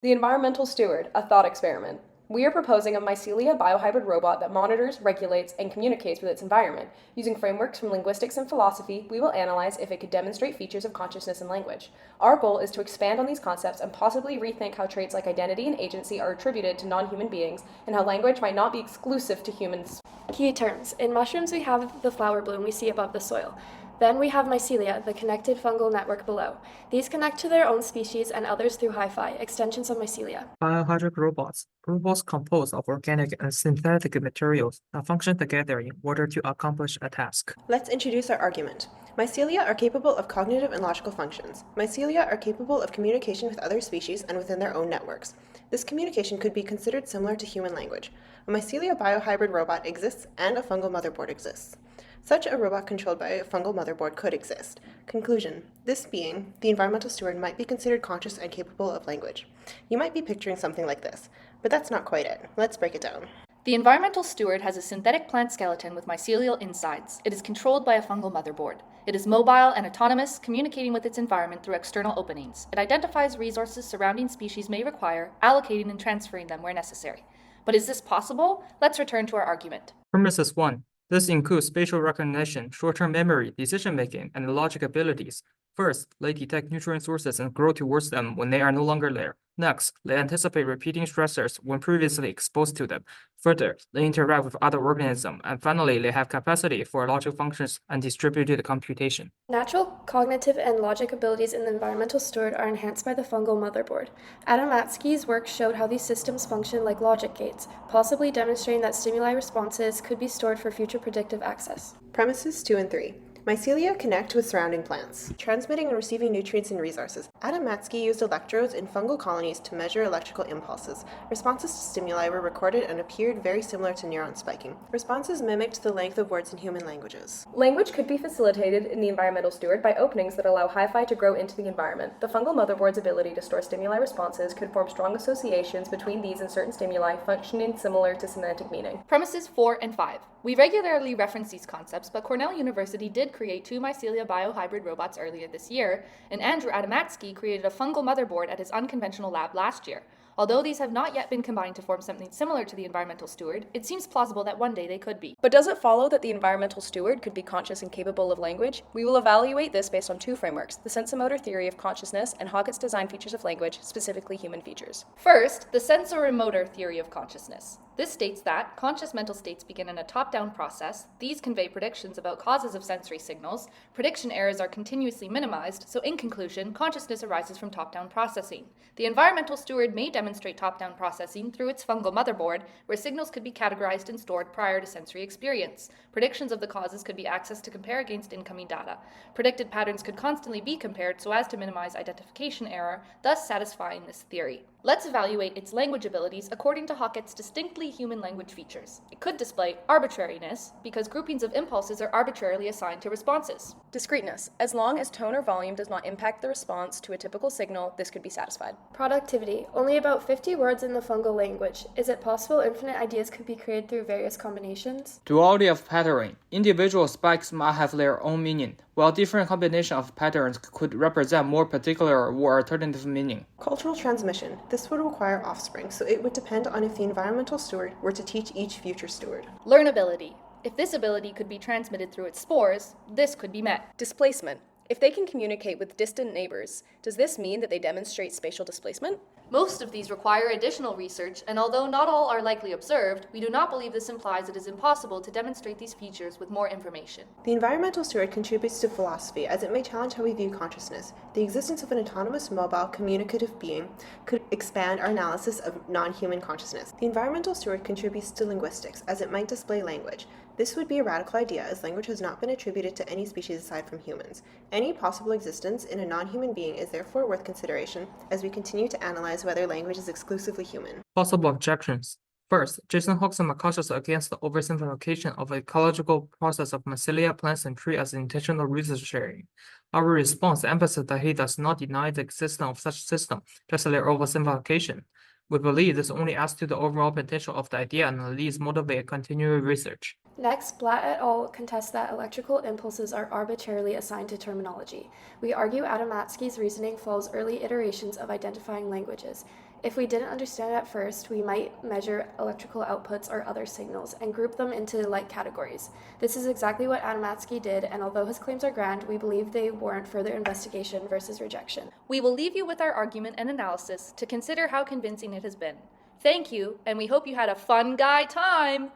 The Environmental Steward, a thought experiment. We are proposing a Mycelia biohybrid robot that monitors, regulates, and communicates with its environment. Using frameworks from linguistics and philosophy, we will analyze if it could demonstrate features of consciousness and language. Our goal is to expand on these concepts and possibly rethink how traits like identity and agency are attributed to non-human beings, and how language might not be exclusive to humans. Key terms. In mushrooms, we have the flower bloom we see above the soil. Then we have Mycelia, the connected fungal network below. These connect to their own species and others through hyphae, extensions of Mycelia. Biohybrid robots. Robots composed of organic and synthetic materials that function together in order to accomplish a task. Let's introduce our argument. Mycelia are capable of cognitive and logical functions. Mycelia are capable of communication with other species and within their own networks. This communication could be considered similar to human language. A Mycelia biohybrid robot exists and a fungal motherboard exists. Such a robot controlled by a fungal motherboard could exist. Conclusion. This being, the environmental steward, might be considered conscious and capable of language. You might be picturing something like this, but that's not quite it. Let's break it down. The environmental steward has a synthetic plant skeleton with mycelial insides. It is controlled by a fungal motherboard. It is mobile and autonomous, communicating with its environment through external openings. It identifies resources surrounding species may require, allocating and transferring them where necessary. But is this possible? Let's return to our argument. Premises 1. This includes spatial recognition, short-term memory, decision-making, and logic abilities. First, they detect nutrient sources and grow towards them when they are no longer there. Next, they anticipate repeating stressors when previously exposed to them. Further, they interact with other organisms. And finally, they have capacity for logic functions and distributed computation. Natural, cognitive, and logic abilities in the environmental steward are enhanced by the fungal motherboard. Adamatsky's work showed how these systems function like logic gates, possibly demonstrating that stimuli responses could be stored for future predictive access. Premises 2 and 3. Mycelia connect with surrounding plants, transmitting and receiving nutrients and resources. Adamatsky used electrodes in fungal colonies to measure electrical impulses. Responses to stimuli were recorded and appeared very similar to neuron spiking. Responses mimicked the length of words in human languages. Language could be facilitated in the environmental steward by openings that allow hyphae to grow into the environment. The fungal motherboard's ability to store stimuli responses could form strong associations between these and certain stimuli, functioning similar to semantic meaning. Premises 4 and 5. We regularly reference these concepts, but Cornell University did create 2 Mycelia biohybrid robots earlier this year, and Andrew Adamatsky created a fungal motherboard at his unconventional lab last year. Although these have not yet been combined to form something similar to the environmental steward, it seems plausible that one day they could be. But does it follow that the environmental steward could be conscious and capable of language? We will evaluate this based on 2 frameworks, the sensomotor theory of consciousness and Hockett's design features of language, specifically human features. First, the sensoromotor theory of consciousness. This states that conscious mental states begin in a top-down process. These convey predictions about causes of sensory signals. Prediction errors are continuously minimized, so in conclusion, consciousness arises from top-down processing. The environmental steward may demonstrate top-down processing through its fungal motherboard, where signals could be categorized and stored prior to sensory experience. Predictions of the causes could be accessed to compare against incoming data. Predicted patterns could constantly be compared so as to minimize identification error, thus satisfying this theory. Let's evaluate its language abilities according to Hockett's distinctly human language features. It could display arbitrariness, because groupings of impulses are arbitrarily assigned to responses. Discreteness. As long as tone or volume does not impact the response to a typical signal, this could be satisfied. Productivity. Only about 50 words in the fungal language. Is it possible infinite ideas could be created through various combinations? Duality of patterning. Individual spikes might have their own meaning, while different combinations of patterns could represent more particular or alternative meaning. Cultural transmission. This would require offspring, so it would depend on if the environmental steward were to teach each future steward. Learnability. If this ability could be transmitted through its spores, this could be met. Displacement. If they can communicate with distant neighbors, does this mean that they demonstrate spatial displacement? Most of these require additional research, and although not all are likely observed, we do not believe this implies it is impossible to demonstrate these features with more information. The environmental steward contributes to philosophy, as it may challenge how we view consciousness. The existence of an autonomous, mobile, communicative being could expand our analysis of non-human consciousness. The environmental steward contributes to linguistics, as it might display language. This would be a radical idea, as language has not been attributed to any species aside from humans. Any possible existence in a non-human being is therefore worth consideration as we continue to analyze whether language is exclusively human. Possible objections. First, Jason Hodgson are cautious against the oversimplification of the ecological process of Mycelia plants and trees as intentional research sharing. Our response emphasizes that he does not deny the existence of such system, just their oversimplification. We believe this only adds to the overall potential of the idea and leads motivate continuing research. Next, Blatt et al. Contest that electrical impulses are arbitrarily assigned to terminology. We argue Adamatsky's reasoning follows early iterations of identifying languages. If we didn't understand it at first, we might measure electrical outputs or other signals and group them into like categories. This is exactly what Adamatsky did, and although his claims are grand, we believe they warrant further investigation versus rejection. We will leave you with our argument and analysis to consider how convincing it has been. Thank you, and we hope you had a fun guy time!